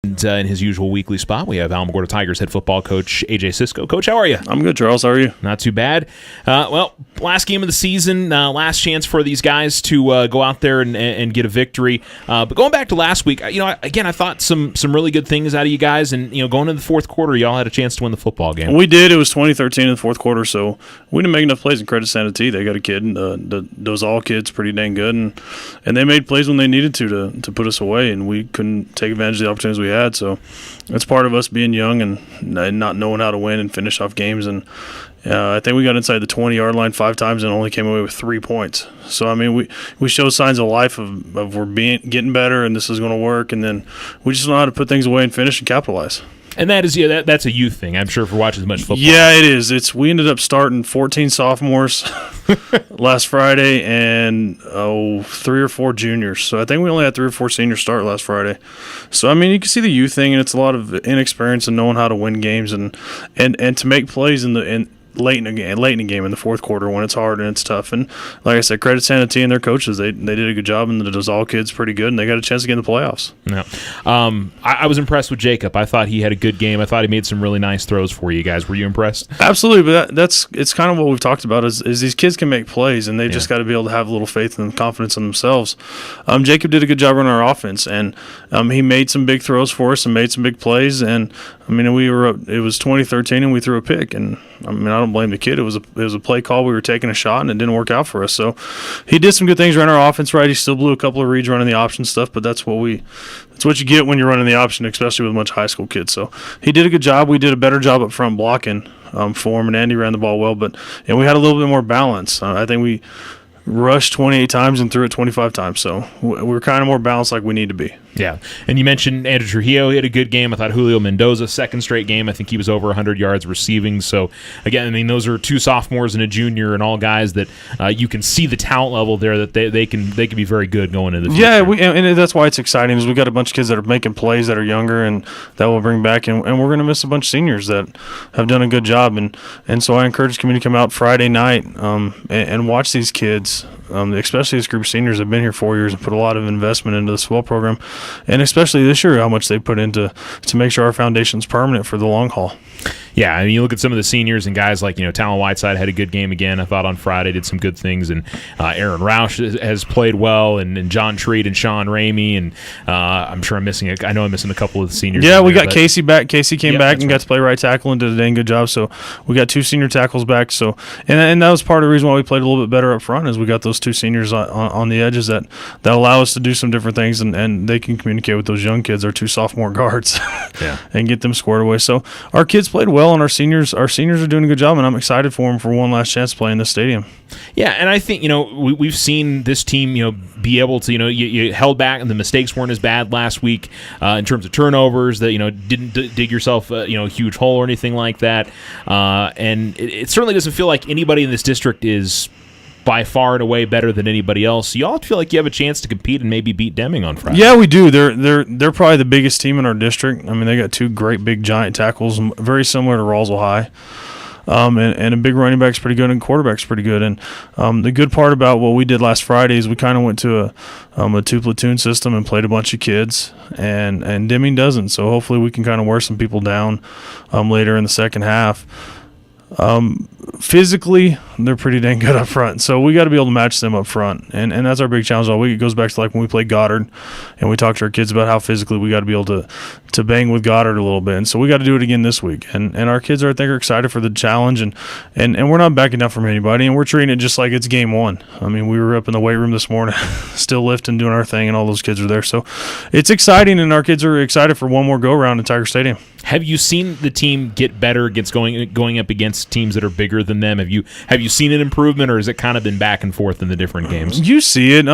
In his usual weekly spot, we have Alamogordo Tigers head football coach AJ Cisco. Coach, how are you? I'm good, Charles. How are you? Not too bad. Well, last game of the season, last chance for these guys to go out there and get a victory. But going back to last week, I thought some really good things out of you guys, and going into the fourth quarter, y'all had a chance to win the football game. We did. It was 2013 in the fourth quarter, so we didn't make enough plays. And credit Santa T, they got a kid, those all kids, pretty dang good, and they made plays when they needed to put us away, and we couldn't take advantage of the opportunities we had. So that's part of us being young and not knowing how to win and finish off games. And I think we got inside the 20-yard line 5 times and only came away with 3 points. So, I mean, we show signs of life of we're getting better and this is going to work. And then we just know how to put things away and finish and capitalize. And that is that's a youth thing, I'm sure, for watching as much football. Yeah, it is. We ended up starting 14 sophomores last Friday and 3 or 4 juniors. So I think we only had 3 or 4 seniors start last Friday. So I mean, you can see the youth thing, and it's a lot of inexperience and knowing how to win games and to make plays late in the game in the fourth quarter when it's hard and it's tough. And like I said, credit Santa T and their coaches. They did a good job, and those all kids pretty good, and they got a chance to get in the playoffs. Yeah. I was impressed with Jacob. I thought he had a good game. I thought he made some really nice throws for you guys. Were you impressed? Absolutely, but it's kind of what we've talked about is these kids can make plays, and they just got to be able to have a little faith and confidence in themselves. Jacob did a good job running our offense, and he made some big throws for us and made some big plays. And I mean, it was 2013, and we threw a pick, and I mean, I don't blame the kid. It was a play call. We were taking a shot, and it didn't work out for us. So he did some good things, ran our offense right. He still blew a couple of reads running the option stuff, but that's what you get when you're running the option, especially with a bunch of high school kids. So he did a good job. We did a better job up front blocking for him, and Andy ran the ball well. And we had a little bit more balance. I think we rushed 28 times and threw it 25 times. So we're kind of more balanced like we need to be. Yeah, and you mentioned Andrew Trujillo. He had a good game. I thought Julio Mendoza, second straight game. I think he was over 100 yards receiving. So, again, I mean, those are 2 sophomores and a junior and all guys that you can see the talent level there that they can be very good going into the future. Yeah, and that's why it's exciting is we got a bunch of kids that are making plays that are younger and that we'll bring back. And we're going to miss a bunch of seniors that have done a good job. And so I encourage the community to come out Friday night and watch these kids, especially this group of seniors that have been here 4 years and put a lot of investment into this football program. And especially this year, how much they put into to make sure our foundation's permanent for the long haul. Yeah, I mean, you look at some of the seniors and guys like, Talon Whiteside had a good game again. I thought on Friday did some good things, and Aaron Roush has played well, and John Treat and Sean Ramey, and I'm sure I'm missing I'm missing a couple of the seniors. Yeah, we got Casey back. Casey came back and got to play right tackle and did a dang good job. So we got 2 senior tackles back. So and that was part of the reason why we played a little bit better up front is we got those 2 seniors on the edges that allow us to do some different things, and they can communicate with those young kids, our 2 sophomore guards, and get them squared away. So our kids played well, and our seniors are doing a good job, and I'm excited for them for one last chance to play in this stadium. Yeah, and I think we've seen this team be able to you held back, and the mistakes weren't as bad last week in terms of turnovers. That didn't dig yourself a huge hole or anything like that, and it certainly doesn't feel like anybody in this district is by far and away better than anybody else. You all feel like you have a chance to compete and maybe beat Deming on Friday. Yeah, we do. They're probably the biggest team in our district. I mean, they got 2 great big giant tackles, very similar to Roswell High. And a big running back's pretty good and quarterback's pretty good. And the good part about what we did last Friday is we kind of went to a 2-platoon system and played a bunch of kids, and Deming doesn't. So hopefully we can kind of wear some people down later in the second half. Physically, they're pretty dang good up front, so we got to be able to match them up front, and that's our big challenge all week. It goes back to like when we played Goddard, and we talked to our kids about how physically we got to be able to bang with Goddard a little bit, and so we got to do it again this week. And our kids I think are excited for the challenge, and we're not backing down from anybody, and we're treating it just like it's game 1. I mean, we were up in the weight room this morning, still lifting, doing our thing, and all those kids are there, so it's exciting, and our kids are excited for one more go round in Tiger Stadium. Have you seen the team get better against going up against teams that are bigger than them? Have you seen an improvement, or has it kind of been back and forth in the different games? You see it.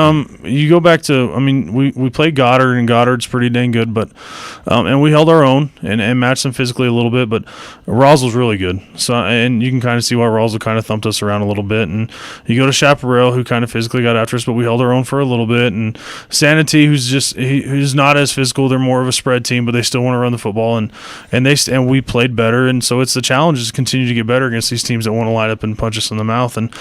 You go back to, I mean, we played Goddard, and Goddard's pretty dang good, but and we held our own and matched them physically a little bit, but Roswell's really good. So, and you can kind of see why Roswell kind of thumped us around a little bit. And you go to Chaparral, who kind of physically got after us, but we held our own for a little bit. And Santa T, who's not as physical. They're more of a spread team, but they still want to run the football, and we played better. And so it's the challenge is to continue to get better against these teams that want to line up and punch us in the mouth. And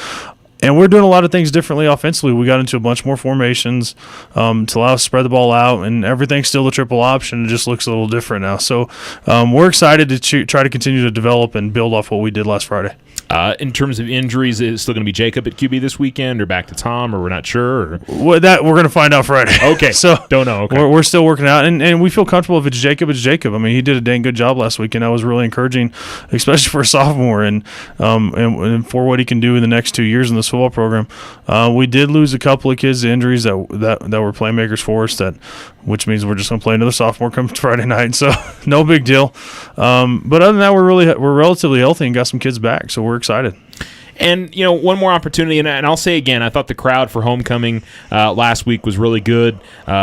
And we're doing a lot of things differently offensively. We got into a bunch more formations to allow us to spread the ball out, and everything's still the triple option. It just looks a little different now. So we're excited to try to continue to develop and build off what we did last Friday. In terms of injuries, is it still going to be Jacob at QB this weekend, or back to Tom, or we're not sure? Or? Well, that we're going to find out Friday. Okay, so don't know. Okay. We're still working out, and we feel comfortable if it's Jacob, it's Jacob. I mean, he did a dang good job last week, and that was really encouraging, especially for a sophomore and for what he can do in the next 2 years in this football program. We did lose a couple of kids to injuries that were playmakers for us, which means we're just going to play another sophomore come Friday night. So no big deal. But other than that, we're relatively healthy and got some kids back, so we're excited. And, one more opportunity, and I'll say again, I thought the crowd for homecoming last week was really good.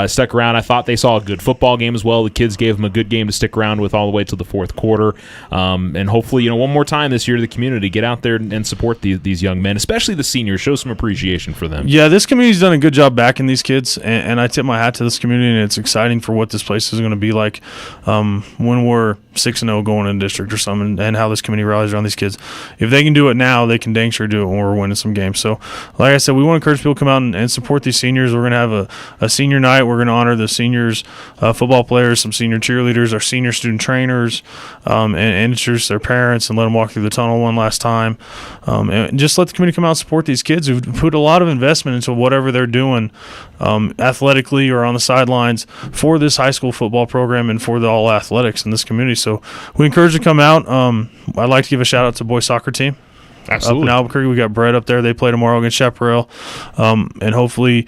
Stuck around. I thought they saw a good football game as well. The kids gave them a good game to stick around with all the way to the fourth quarter. And hopefully, one more time this year to the community, get out there and support these young men, especially the seniors. Show some appreciation for them. Yeah, this community's done a good job backing these kids, and I tip my hat to this community, and it's exciting for what this place is going to be like when we're 6-0 going in district or something, and how this community rallies around these kids. If they can do it now, they can dang sure do it when we're winning some games. So, like I said, we want to encourage people to come out and support these seniors. We're going to have a senior night. We're going to honor the seniors, football players, some senior cheerleaders, our senior student trainers, and introduce their parents and let them walk through the tunnel one last time. And just let the community come out and support these kids who've put a lot of investment into whatever they're doing athletically or on the sidelines for this high school football program and for the all athletics in this community. So we encourage you to come out. I'd like to give a shout out to the boys soccer team. Absolutely. Up in Albuquerque, we got Brett up there. They play tomorrow against Chaparral. And hopefully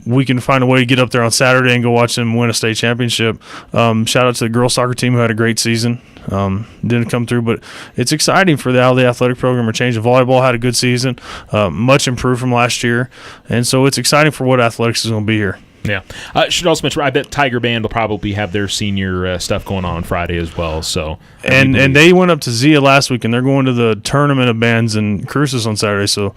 we can find a way to get up there on Saturday and go watch them win a state championship. Shout out to the girls soccer team who had a great season. Didn't come through, but it's exciting for how the athletic program are changing. Volleyball had a good season, much improved from last year. And so it's exciting for what athletics is going to be here. Yeah. Should also mention, I bet Tiger Band will probably have their senior stuff going on Friday as well. So and they went up to Zia last week, and they're going to the tournament of bands and cruises on Saturday. So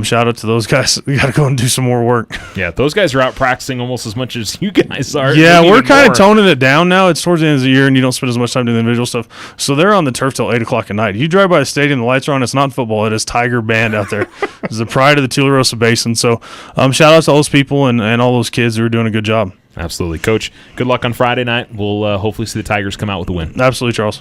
shout out to those guys. We got to go and do some more work. Yeah, those guys are out practicing almost as much as you guys are. Yeah, we're kind of toning it down now. It's towards the end of the year, and you don't spend as much time doing the individual stuff. So they're on the turf till 8 o'clock at night. You drive by the stadium, the lights are on. It's not football. It is Tiger Band out there. It's the pride of the Tularosa Basin. So shout out to all those people and all those kids who are doing a good job. Absolutely. Coach, good luck on Friday night. We'll hopefully see the Tigers come out with a win. Absolutely, Charles.